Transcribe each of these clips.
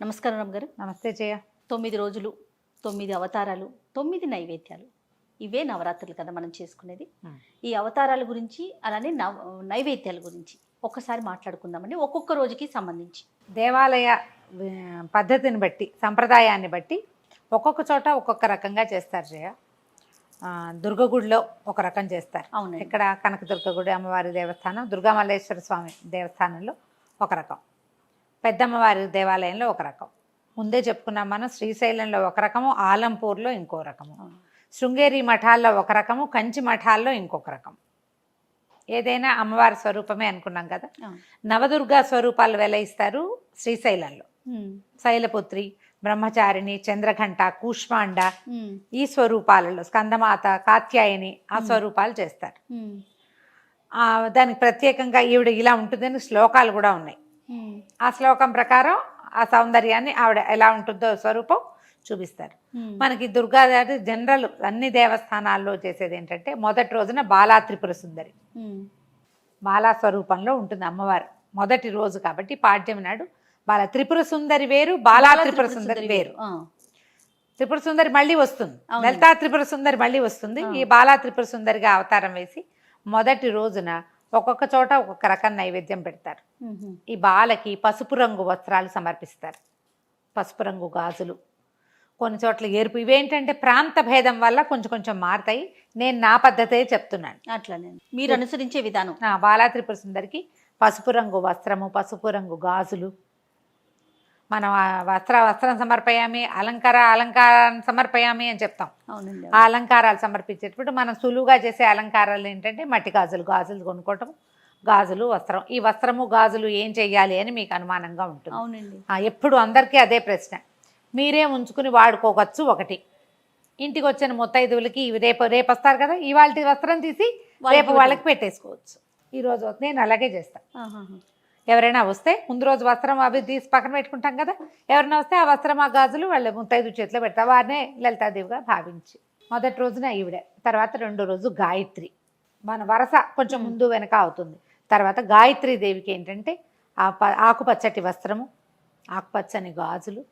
నమస్కారం రమ్మగారు. నమస్తే జయ. 9 రోజులు, 9 అవతారాలు, 9 నైవేద్యాలు. ఇవే నవరాత్రులు కదా మనం చేసుకునేది. ఈ అవతారాల గురించి అలానే నైవేద్యాల గురించి ఒక్కసారి మాట్లాడుకుందామండి. ఒక్కొక్క రోజుకి సంబంధించి దేవాలయ పద్ధతిని బట్టి, సంప్రదాయాన్ని బట్టి ఒక్కొక్క చోట ఒక్కొక్క రకంగా చేస్తారు జయ. దుర్గగుడిలో ఒక రకం చేస్తారు. అవును. ఇక్కడ కనకదుర్గ గుడి అమ్మవారి దేవస్థానం, దుర్గామల్లేశ్వర స్వామి దేవస్థానంలో ఒక రకం, పెద్దమ్మవారి దేవాలయంలో ఒక రకం. ముందే చెప్పుకున్నాం మనం, శ్రీశైలంలో ఒక రకము, ఆలంపూర్లో ఇంకో రకము, శృంగేరి మఠాల్లో ఒక రకము, కంచి మఠాల్లో ఇంకొక రకం. ఏదైనా అమ్మవారి స్వరూపమే అనుకున్నాం కదా. నవదుర్గా స్వరూపాలు వెలయిస్తారు శ్రీశైలంలో. శైలపుత్రి, బ్రహ్మచారిణి, చంద్రఘంట, కూష్మాండ, ఈ స్వరూపాలలో స్కందమాత, కాత్యాయని ఆ స్వరూపాలు చేస్తారు. దానికి ప్రత్యేకంగా ఈవిడ ఇలా ఉంటుందని శ్లోకాలు కూడా ఉన్నాయి. ఆ శ్లోకం ప్రకారం ఆ సౌందర్యాన్ని ఆవిడ ఎలా ఉంటుందో స్వరూపం చూపిస్తారు. మనకి దుర్గాదేవి జనరల్ అన్ని దేవస్థానాల్లో చేసేది ఏంటంటే, మొదటి రోజున బాలా త్రిపుర సుందరి, బాలా స్వరూపంలో ఉంటుంది అమ్మవారు. మొదటి రోజు కాబట్టి పాడ్యమి నాడు బాల త్రిపుర సుందరి వేరు, బాలా త్రిపుర సుందరి వేరు. త్రిపుర సుందరి మళ్ళీ వస్తుంది, లలితా త్రిపుర సుందరి మళ్ళీ వస్తుంది. ఈ బాలా త్రిపుర సుందరిగా అవతారం వేసి మొదటి రోజున ఒక్కొక్క చోట ఒక్కొక్క రకం నైవేద్యం పెడతారు. ఈ బాలకి పసుపు రంగు వస్త్రాలు సమర్పిస్తారు, పసుపు రంగు గాజులు, కొన్ని చోట్ల ఎరుపు. ఇవేంటంటే ప్రాంత భేదం వల్ల కొంచెం కొంచెం మారుతాయి. నేను నా పద్ధతే చెప్తున్నాను. అట్లానే మీరు అనుసరించే విధానం. బాలా త్రిపుర సుందరికి పసుపు రంగు వస్త్రము, పసుపు రంగు గాజులు. మనం వస్త్రం సమర్పయామి, అలంకారం సమర్పయామి అని చెప్తాం. అవునండి. ఆ అలంకారాలు సమర్పించేటప్పుడు మనం సులువుగా చేసే అలంకారాలు ఏంటంటే మట్టి గాజులు కొనుక్కోవటం, గాజులు, వస్త్రం. ఈ వస్త్రము గాజులు ఏం చెయ్యాలి అని మీకు అనుమానంగా ఉంటుంది. అవునండి. ఎప్పుడు అందరికీ అదే ప్రశ్న. మీరే ఉంచుకుని వాడుకోవచ్చు. ఒకటి, ఇంటికి వచ్చిన ముత్తైదువులకి రేపు వస్తారు కదా, ఇవాళ వస్త్రం తీసి రేపు వాళ్ళకి పెట్టేసుకోవచ్చు. ఈరోజు నేను అలాగే చేస్తాను. ఎవరైనా వస్తే ముందు రోజు వస్త్రం అవి తీసి పక్కన పెట్టుకుంటాం కదా, ఎవరైనా వస్తే ఆ వస్త్రం ఆ గాజులు వాళ్ళ ముత్తైదు చేతిలో పెడతా. వారినే లలితాదేవిగా భావించి మొదటి రోజున ఈవిడ, తర్వాత రెండో రోజు గాయత్రి. మన వరస కొంచెం ముందు వెనక అవుతుంది. తర్వాత గాయత్రీ దేవికి ఏంటంటే ఆకుపచ్చటి వస్త్రము, ఆకుపచ్చని గాజులు,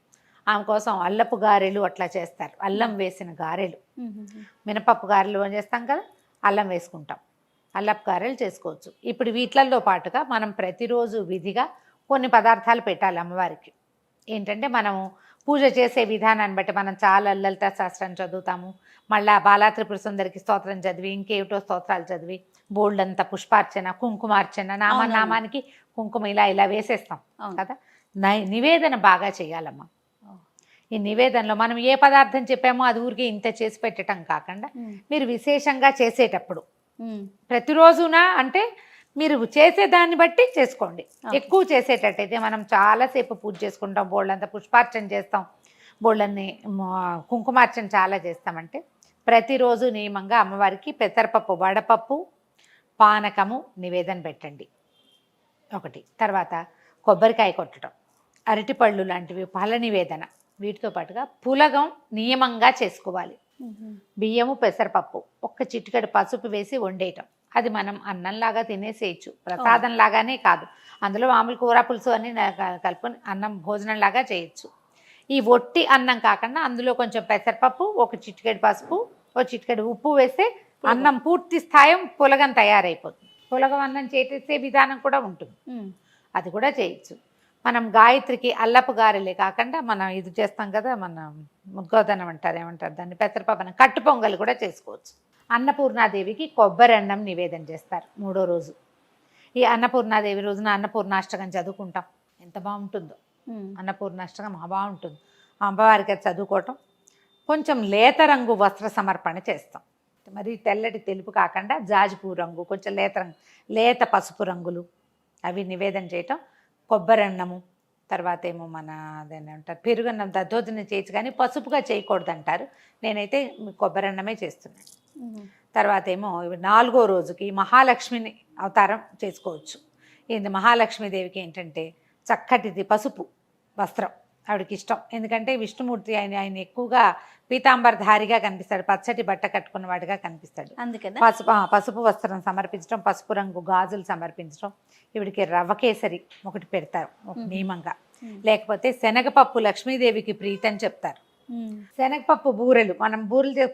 ఆమె కోసం అల్లపు గారెలు అట్లా చేస్తారు. అల్లం వేసిన గారెలు, మినపప్పు గారెలు చేస్తాం కదా, అల్లం వేసుకుంటాం. అల్లపు గారెలు చేసుకోవచ్చు. ఇప్పుడు వీటిల్లో పాటుగా మనం ప్రతిరోజు విధిగా కొన్ని పదార్థాలు పెట్టాలి అమ్మవారికి. ఏంటంటే మనము పూజ చేసే విధానాన్ని బట్టి మనం చాలా లలితా శాస్త్రం చదువుతాము, మళ్ళీ బాలా త్రిపుర సుందరికి స్తోత్రం చదివి, ఇంకేమిటో స్తోత్రాలు చదివి, బోల్డంత పుష్పార్చన, కుంకుమార్చన, నామానికి కుంకుమ ఇలా వేసేస్తాం కదా. నివేదన బాగా చేయాలమ్మా. ఈ నివేదనలో మనం ఏ పదార్థం చెప్పామో అది ఊరికే ఇంత చేసి పెట్టడం కాకుండా, మీరు విశేషంగా చేసేటప్పుడు ప్రతిరోజునా అంటే మీరు చేసేదాన్ని బట్టి చేసుకోండి. ఎక్కువ చేసేటట్టయితే మనం చాలాసేపు పూజ చేసుకుంటాం, బోళ్ళంతా పుష్పార్చన చేస్తాం, బోళ్ళని కుంకుమార్చన చాలా చేస్తామంటే ప్రతిరోజు నియమంగా అమ్మవారికి పెసరపప్పు, వడపప్పు, పానకము నివేదన పెట్టండి ఒకటి. తర్వాత కొబ్బరికాయ కొట్టడం, అరటిపళ్ళు లాంటివి ఫల నివేదన. వీటితో పాటుగా పులగం నియమంగా చేసుకోవాలి. బియ్యము, పెసరపప్పు, ఒక్క చిటికెడు పసుపు వేసి వండేయటం. అది మనం అన్నంలాగా తినేసేయచ్చు, ప్రసాదం లాగానే కాదు. అందులో మామూలు కూర పులుసు అన్ని కలుపుకొని అన్నం భోజనంలాగా చేయొచ్చు. ఈ ఒట్టి అన్నం కాకుండా అందులో కొంచెం పెసరపప్పు, ఒక చిటికెడు పసుపు, ఒక చిటికెడు ఉప్పు వేస్తే అన్నం పూర్తి స్థాయి పులగం తయారైపోతుంది. పులగం అన్నం చేసే విధానం కూడా ఉంటుంది, అది కూడా చేయొచ్చు. మనం గాయత్రికి అల్లపు గారెలే కాకుండా మనం ఇది చేస్తాం కదా, మన ముద్గోదనం ఏమంటారు దాన్ని, పెసరపప్పు కట్టు పొంగల్ కూడా చేసుకోవచ్చు. అన్నపూర్ణాదేవికి కొబ్బరి అన్నం నివేదన చేస్తారు మూడో రోజు. ఈ అన్నపూర్ణాదేవి రోజున అన్నపూర్ణాష్టకం చదువుకుంటాం. ఎంత బాగుంటుందో అన్నపూర్ణాష్టకం, బాగుంటుంది. అమ్మవారికి అది చదువుకోవటం. కొంచెం లేత రంగు వస్త్ర సమర్పణ చేస్తాం. మరి తెల్లటి తెలుపు కాకుండా జాజిపూ రంగు, కొంచెం లేత పసుపు రంగులు అవి నివేదన చేయటం. కొబ్బరి అన్నము, తర్వాత ఏమో మన అదేంటారు పెరుగన్నం, దద్దోజనం చేయొచ్చు కానీ పసుపుగా చేయకూడదు అంటారు. నేనైతే కొబ్బరి అన్నమే చేస్తున్నాను. తర్వాత ఏమో నాలుగో రోజుకి మహాలక్ష్మిని అవతారం చేసుకోవచ్చు. ఇది మహాలక్ష్మీదేవికి ఏంటంటే చక్కటిది పసుపు వస్త్రం ఆవిడకి ఇష్టం. ఎందుకంటే విష్ణుమూర్తి ఆయన ఎక్కువగా పీతాంబరధారిగా కనిపిస్తాడు, పచ్చటి బట్ట కట్టుకున్న వాడిగా కనిపిస్తాడు. అందుకని పసుపు వస్త్రం సమర్పించడం, పసుపు రంగు గాజులు సమర్పించడం. ఈవిడికి రవ్వ కేసరి ఒకటి పెడతారు ఒక నియమంగా. లేకపోతే శనగపప్పు లక్ష్మీదేవికి ప్రీతి అని చెప్తారు. శనగపప్పు బూరెలు, మనం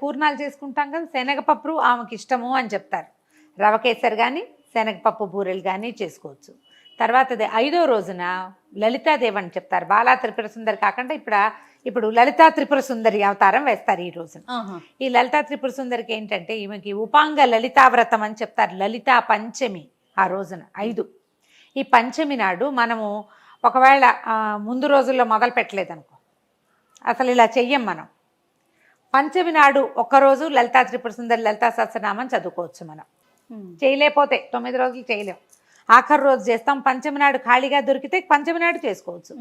పూర్ణాలు చేసుకుంటాం కదా, శనగపప్పు ఆమెకి ఇష్టము అని చెప్తారు. రవ కేసరి కానీ శనగపప్పు బూరెలు కానీ చేసుకోవచ్చు. తర్వాత 5వ రోజున లలితాదేవి అని చెప్తారు. బాలా త్రిపుర సుందరి కాకుండా ఇప్పుడు లలితా త్రిపుర సుందరి అవతారం వేస్తారు ఈ రోజున. ఈ లలితా త్రిపుర సుందరికి ఏంటంటే ఈమెకి ఉపాంగ లలితావ్రతం అని చెప్తారు. లలితా పంచమి ఆ రోజున 5. ఈ పంచమి నాడు మనము ఒకవేళ ముందు రోజుల్లో మొదలు పెట్టలేదనుకో, అసలు ఇలా చెయ్యం మనం. పంచమి నాడు ఒక్కరోజు లలితా త్రిపుర సుందరి లలితా సహస్రనామం చదువుకోవచ్చు మనం. చేయలేకపోతే 9 రోజులు చేయలేం, ఆఖరి రోజు చేస్తాం. పంచమి నాడు ఖాళీగా దొరికితే పంచమి నాడు చేసుకోవచ్చు.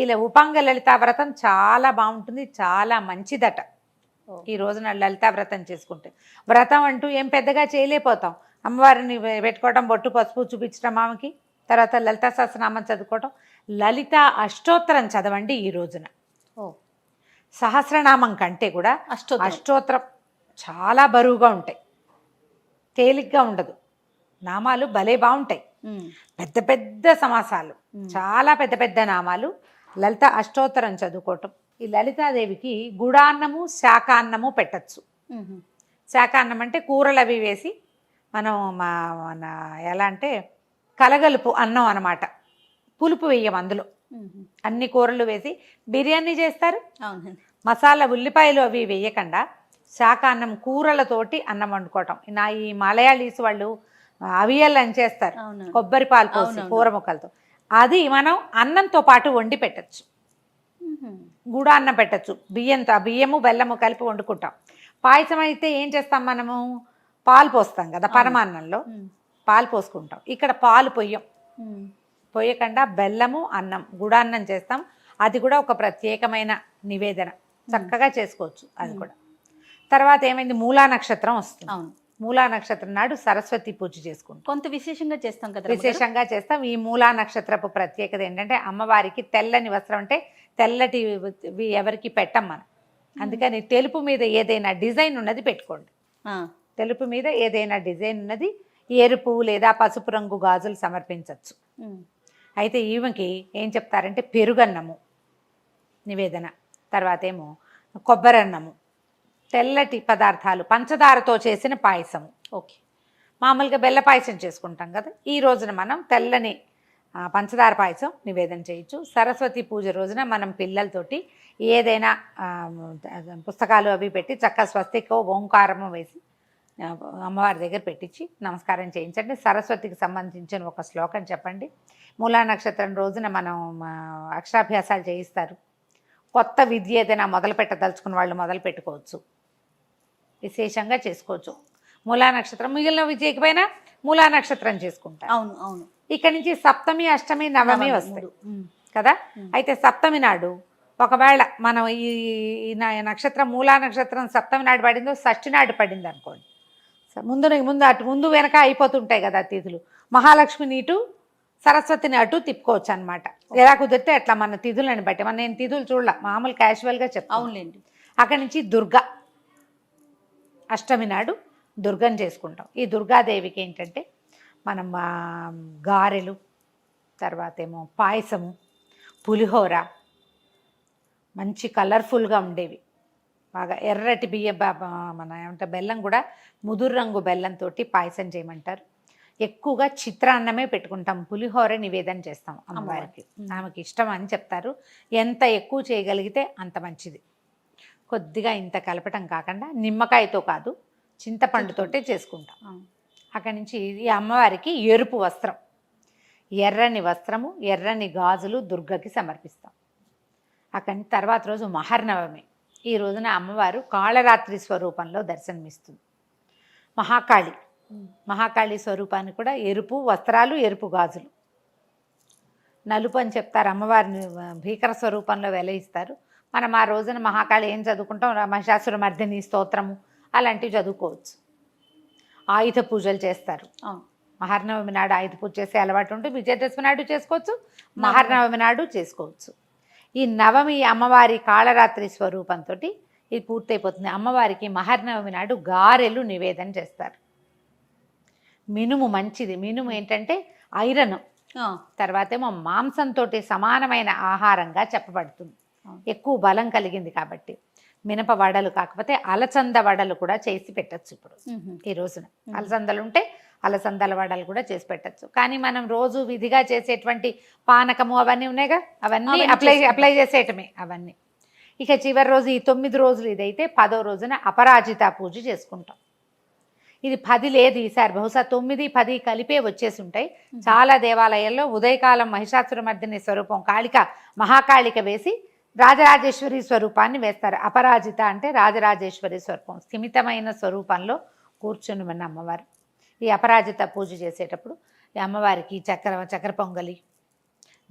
ఇలా ఉపాంగ లలితా వ్రతం చాలా బాగుంటుంది, చాలా మంచిదట. ఈ రోజున లలితా వ్రతం చేసుకుంటే, వ్రతం అంటూ ఏం పెద్దగా చేయలేకపోతాం. అమ్మవారిని పెట్టుకోవడం, బొట్టు పసుపు చూపించడం ఆమెకి, తర్వాత లలితా సహస్రనామం చదువుకోవడం. లలిత అష్టోత్తరం చదవండి ఈ రోజున. సహస్రనామం కంటే కూడా అష్టోత్తరం చాలా బరువుగా ఉంటాయి, తేలిగ్గా ఉండదు. నామాలు భలే బాగుంటాయి, పెద్ద పెద్ద సమాసాలు, చాలా పెద్ద పెద్ద నామాలు. లలిత అష్టోత్తరం చదువుకోవటం. ఈ లలితాదేవికి గుడాన్నము శాకాన్నము పెట్టచ్చు. శాకాన్నం అంటే కూరలు అవి వేసి మనం మన ఎలా అంటే కలగలుపు అన్నం అన్నమాట. పులుపు వేయం అందులో, అన్ని కూరలు వేసి బిర్యానీ చేస్తారు. మసాలా ఉల్లిపాయలు అవి వేయకుండా శాకాన్నం కూరలతోటి అన్నం వండుకోవటం. ఈ మలయాళీస్ వాళ్ళు అవియల్ అని చేస్తారు, కొబ్బరి పాలు పోసి కూర ముక్కలతో. అది మనం అన్నంతో పాటు వండి పెట్టచ్చు. గుడాన్నం పెట్టచ్చు, బియ్యము బెల్లము కలిపి వండుకుంటాం. పాయసం అయితే ఏం చేస్తాం మనము, పాలు పోస్తాం కదా పరమాన్నంలో, పాలు పోసుకుంటాం. ఇక్కడ పాలు పొయ్యకుండా బెల్లము అన్నం గుడాన్నం చేస్తాం. అది కూడా ఒక ప్రత్యేకమైన నివేదన, చక్కగా చేసుకోవచ్చు అది కూడా. తర్వాత ఏమైంది, మూలా నక్షత్రం వస్తుంది. మూలా నక్షత్రం నాడు సరస్వతి పూజ చేసుకుంటాం. కొంత విశేషంగా చేస్తాం కదా, విశేషంగా చేస్తాం. ఈ మూలా నక్షత్రపు ప్రత్యేకత ఏంటంటే అమ్మవారికి తెల్లని వస్త్రం, అంటే తెల్లటి ఎవరికి పెట్టం మనం. అందుకని తెలుపు మీద ఏదైనా డిజైన్ ఉన్నది పెట్టుకోండి. తెలుపు మీద ఏదైనా డిజైన్ ఉన్నది, ఎరుపు లేదా పసుపు రంగు గాజులు సమర్పించవచ్చు. అయితే ఈమెకి ఏం చెప్తారంటే పెరుగన్నము నివేదన, తర్వాత ఏమో కొబ్బరన్నము, తెల్లటి పదార్థాలు, పంచదారతో చేసిన పాయసము. మామూలుగా బెల్ల పాయసం చేసుకుంటాం కదా, ఈ రోజున మనం తెల్లని పంచదార పాయసం నివేదన చేయొచ్చు. సరస్వతి పూజ రోజున మనం పిల్లలతోటి ఏదైనా పుస్తకాలు అవి పెట్టి చక్కగా స్వస్తికో ఓంకారము వేసి అమ్మవారి దగ్గర పెట్టించి నమస్కారం చేయించండి. సరస్వతికి సంబంధించిన ఒక శ్లోకం చెప్పండి. మూలా నక్షత్రం రోజున మనం అక్షరాభ్యాసాలు చేయిస్తారు. కొత్త విద్య ఏదైనా మొదలు పెట్టదలుచుకున్న వాళ్ళు మొదలు పెట్టుకోవచ్చు, విశేషంగా చేసుకోవచ్చు. మూలా నక్షత్రం మిగిలిన చేయకపోయినా మూలా నక్షత్రం చేసుకుంటారు. అవును. ఇక్కడి నుంచి సప్తమి అష్టమి నవమి వస్తాయి కదా. అయితే సప్తమి నాడు ఒకవేళ మనం ఈ నక్షత్రం మూలా నక్షత్రం సప్తమి నాడు పడిందో షష్ఠి నాడు పడింది అనుకోండి, ముందు వెనక అయిపోతుంటాయి కదా తిథులు. మహాలక్ష్మిని ఇటు సరస్వతిని అటు తిప్పుకోవచ్చు అనమాట. ఎలా కుదిరితే అట్లా మన తిథులని బట్టి. నేను తిథులు చూడలే, మామూలు క్యాజువల్గా చెప్తాను. అవునులేండి. అక్కడి నుంచి దుర్గా, అష్టమి నాడు దుర్గని చేసుకుంటాం. ఈ దుర్గాదేవికి ఏంటంటే మనం గారెలు, తర్వాత ఏమో పాయసము, పులిహోర, మంచి కలర్ఫుల్గా ఉండేవి, బాగా ఎర్రటి మన ఏమంటే బెల్లం కూడా ముదురు రంగు బెల్లంతో పాయసం చేయమంటారు. ఎక్కువగా చిత్రాన్నమే పెట్టుకుంటాం, పులిహోర నివేదన చేస్తాం అమ్మవారికి. ఆమెకి ఇష్టం అని చెప్తారు. ఎంత ఎక్కువ చేయగలిగితే అంత మంచిది. కొద్దిగా ఇంత కలపటం కాకుండా నిమ్మకాయతో కాదు, చింతపండుతోటే చేసుకుంటాం. అక్కడి నుంచి ఈ అమ్మవారికి ఎరుపు వస్త్రం, ఎర్రని వస్త్రము, ఎర్రని గాజులు దుర్గకి సమర్పిస్తాం. అక్కడి తర్వాత రోజు మహర్నవమి. ఈ రోజున అమ్మవారు కాళరాత్రి స్వరూపంలో దర్శనమిస్తుంది. మహాకాళి స్వరూపాన్ని కూడా ఎరుపు వస్త్రాలు, ఎరుపు గాజులు. నలుపు అని చెప్తారు, అమ్మవారిని భీకర స్వరూపంలో వెలయిస్తారు. మనం ఆ రోజున మహాకాళి ఏం చదువుకుంటాం, మహిషాసుర మర్దిని స్తోత్రము అలాంటివి చదువుకోవచ్చు. ఆయుధ పూజలు చేస్తారు. మహర్నవమి నాడు ఆయుధ పూజ చేసే అలవాటు ఉంటే విజయదశమి నాడు చేసుకోవచ్చు, మహర్నవమి నాడు చేసుకోవచ్చు. ఈ నవమి అమ్మవారి కాళరాత్రి స్వరూపంతో ఇది పూర్తయిపోతుంది. అమ్మవారికి మహర్నవమి నాడు గారెలు నివేదన చేస్తారు. మినుము మంచిది. మినుము ఏంటంటే ఐరన్, ఆ, తర్వాత ఏమో మాంసంతో సమానమైన ఆహారంగా చెప్పబడుతుంది. ఎక్కువ బలం కలిగింది కాబట్టి. మినప వడలు కాకపోతే అలసంద వడలు కూడా చేసి పెట్టచ్చు ఇప్పుడు మ్మ్. ఈ రోజున. అలసందలు ఉంటే అలసందల వడలు కూడా చేసి పెట్టచ్చు. కానీ మనం రోజు విధిగా చేసేటువంటి పానకము అవన్నీ ఉన్నాయిగా, అవన్నీ అవన్నీ అప్లై చేసేయటమే అవన్నీ. ఇక చివరి రోజు ఈ 9 రోజులు ఇదైతే 10వ రోజున అపరాజిత పూజ చేసుకుంటాం. ఇది 10 లేదు ఈసారి, బహుశా 9, 10 కలిపే వచ్చేసి ఉంటాయి. చాలా దేవాలయాల్లో ఉదయకాలం మహిషాసురమర్దిని స్వరూపం కాళిక మహాకాళిక వేసి రాజరాజేశ్వరి స్వరూపాన్ని వేస్తారు. అపరాజిత అంటే రాజరాజేశ్వరి స్వరూపం, స్థిమితమైన స్వరూపంలో కూర్చుని ఉన్న అమ్మవారు. ఈ అపరాజిత పూజ చేసేటప్పుడు ఈ అమ్మవారికి చక్కెర పొంగలి,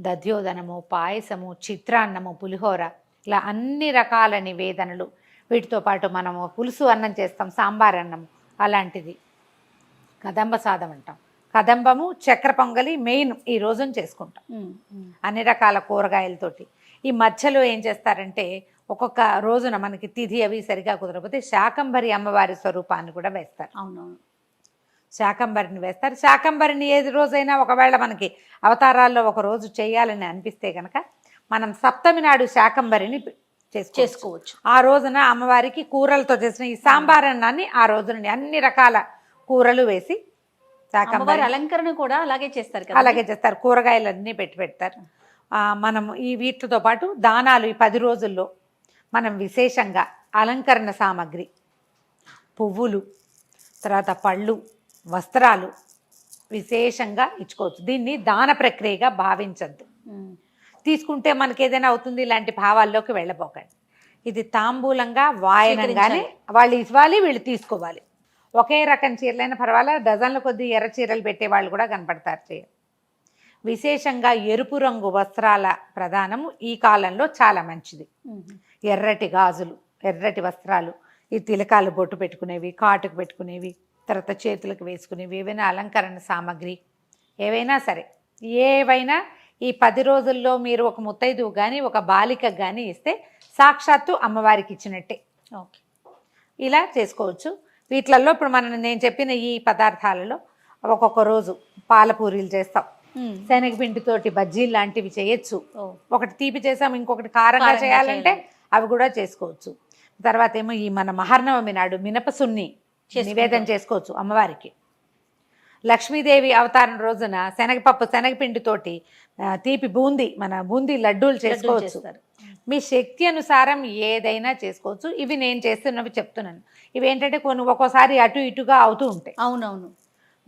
దధ్యోదనము, పాయసము, చిత్రాన్నము, పులిహోర, ఇలా అన్ని రకాల నివేదనలు. వీటితో పాటు మనము పులుసు అన్నం చేస్తాం, సాంబార్ అన్నం అలాంటిది, కదంబ సాదం అంటాం. కదంబము, చక్కెర పొంగలి మెయిన్ ఈ రోజున చేసుకుంటాం అన్ని రకాల కూరగాయలతోటి. ఈ మధ్యలో ఏం చేస్తారంటే ఒక్కొక్క రోజున మనకి తిథి అవి సరిగా కుదరకపోతే శాకంబరి అమ్మవారి స్వరూపాన్ని కూడా వేస్తారు. అవునవును, శాకంబరిని వేస్తారు. శాకంబరిని ఏది రోజైనా ఒకవేళ మనకి అవతారాల్లో ఒక రోజు చేయాలని అనిపిస్తే కనుక మనం సప్తమి నాడు శాకంబరిని చేసుకోవచ్చు. ఆ రోజున అమ్మవారికి కూరలతో చేసిన ఈ సాంబార్ అన్నాన్ని ఆ రోజున అన్ని రకాల కూరలు వేసి శాకంబరి అలంకరణ కూడా అలాగే చేస్తారు కదా. అలాగే చేస్తారు, కూరగాయలన్నీ పెడతారు. మనం ఈ వీటితో పాటు దానాలు ఈ 10 రోజుల్లో మనం విశేషంగా అలంకరణ సామాగ్రి, పువ్వులు, తర్వాత పళ్ళు, వస్త్రాలు విశేషంగా ఇచ్చుకోవచ్చు. దీన్ని దాన ప్రక్రియగా భావించద్దు. తీసుకుంటే మనకి ఏదైనా అవుతుంది ఇలాంటి భావాల్లోకి వెళ్ళబోకండి. ఇది తాంబూలంగా వాయనంగానే వాళ్ళు ఇవ్వాలి, వీళ్ళు తీసుకోవాలి. ఒకే రకం చీరలైనా పర్వాలేదు, డజన్ల కొద్దీ ఎర్ర చీరలు పెట్టే వాళ్ళు కూడా కనపడతారు. విశేషంగా ఎరుపు రంగు వస్త్రాల ప్రధానము ఈ కాలంలో చాలా మంచిది. ఎర్రటి గాజులు, ఎర్రటి వస్త్రాలు, ఈ తిలకాలు బొట్టు పెట్టుకునేవి, కాటుకు పెట్టుకునేవి, తర్వాత చేతులకు వేసుకునేవి, ఏవైనా అలంకరణ సామాగ్రి ఏవైనా సరే, ఏవైనా ఈ 10 రోజుల్లో మీరు ఒక ముత్తైదువు కానీ ఒక బాలికకు కానీ ఇస్తే సాక్షాత్తు అమ్మవారికి ఇచ్చినట్టే. ఓకే, ఇలా చేసుకోవచ్చు. వీటిలలో ఇప్పుడు నేను చెప్పిన ఈ పదార్థాలలో ఒక్కొక్క రోజు పాలపూరీలు చేస్తాం, శనగపిండితోటి బజ్జీలు లాంటివి చేయొచ్చు. ఒకటి తీపి చేసాం, ఇంకొకటి కారంగా చేయాలంటే అవి కూడా చేసుకోవచ్చు. తర్వాత ఏమో ఈ మన మహర్నవమి నాడు మినపసున్ని నివేదన చేసుకోవచ్చు అమ్మవారికి. లక్ష్మీదేవి అవతారం రోజున శనగపిండితోటి తీపి బూందీ లడ్డూలు చేసుకోవచ్చు. మీ శక్తి అనుసారం ఏదైనా చేసుకోవచ్చు. ఇవి నేను చేస్తున్నవి చెప్తున్నాను. ఇవి ఏంటంటే కొన్ని ఒక్కోసారి అటు ఇటుగా అవుతూ ఉంటాయి. అవునవును,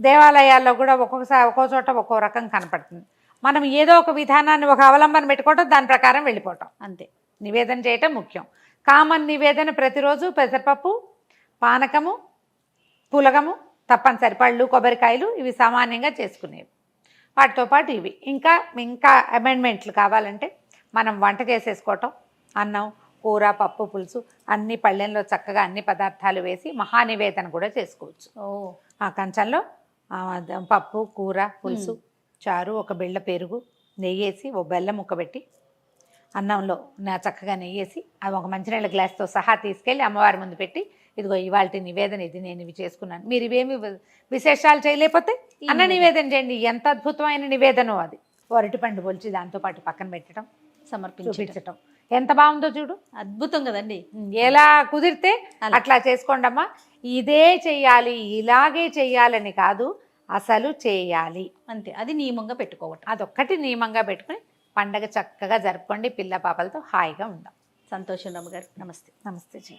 దేవాలయాల్లో కూడా ఒక్కో చోట ఒక్కో రకం కనపడుతుంది. మనం ఏదో ఒక విధానాన్ని ఒక అవలంబన పెట్టుకోవటం, దాని ప్రకారం వెళ్ళిపోవటం అంతే. నివేదన చేయటం ముఖ్యం. కామన్ నివేదన ప్రతిరోజు పెసరపప్పు, పానకము, పులగము తప్పనిసరి, పళ్ళు, కొబ్బరికాయలు ఇవి సామాన్యంగా చేసుకునేవి. వాటితో పాటు ఇవి ఇంకా అమెండ్మెంట్లు కావాలంటే మనం వంట చేసేసుకోవటం, అన్నం, కూర, పప్పు, పులుసు అన్ని పళ్ళెంలో చక్కగా అన్ని పదార్థాలు వేసి మహానివేదన కూడా చేసుకోవచ్చు. ఆ కంచంలో పప్పు, కూర, పులుసు, చారు, ఒక బిళ్ళ పెరుగు, నెయ్యేసి ఓ బెల్లం ముక్క పెట్టి అన్నంలో చక్కగా నెయ్యేసి అవి ఒక మంచినీళ్ళ గ్లాస్తో సహా తీసుకెళ్ళి అమ్మవారి ముందు పెట్టి, ఇదిగో ఇవాళ నివేదన ఇది, నేను ఇవి చేసుకున్నాను, మీరు ఇవేమి విశేషాలు చేయలేకపోతే అన్న నివేదన చేయండి. ఎంత అద్భుతమైన నివేదనో అది. అరటిపండు పొలిచి దాంతోపాటు పక్కన పెట్టడం, చూపించటం ఎంత బాగుందో చూడు, అద్భుతం కదండి. ఎలా కుదిరితే అట్లా చేసుకోండమ్మా. ఇదే చెయ్యాలి, ఇలాగే చెయ్యాలని కాదు, అసలు చేయాలి అంతే. అది నియమంగా పెట్టుకోవటం, అదొక్కటి నియమంగా పెట్టుకుని పండగ చక్కగా జరుపుకోండి. పిల్ల పాపలతో హాయిగా ఉందాం. సంతోషం రమ్మ గారు. నమస్తే. నమస్తే.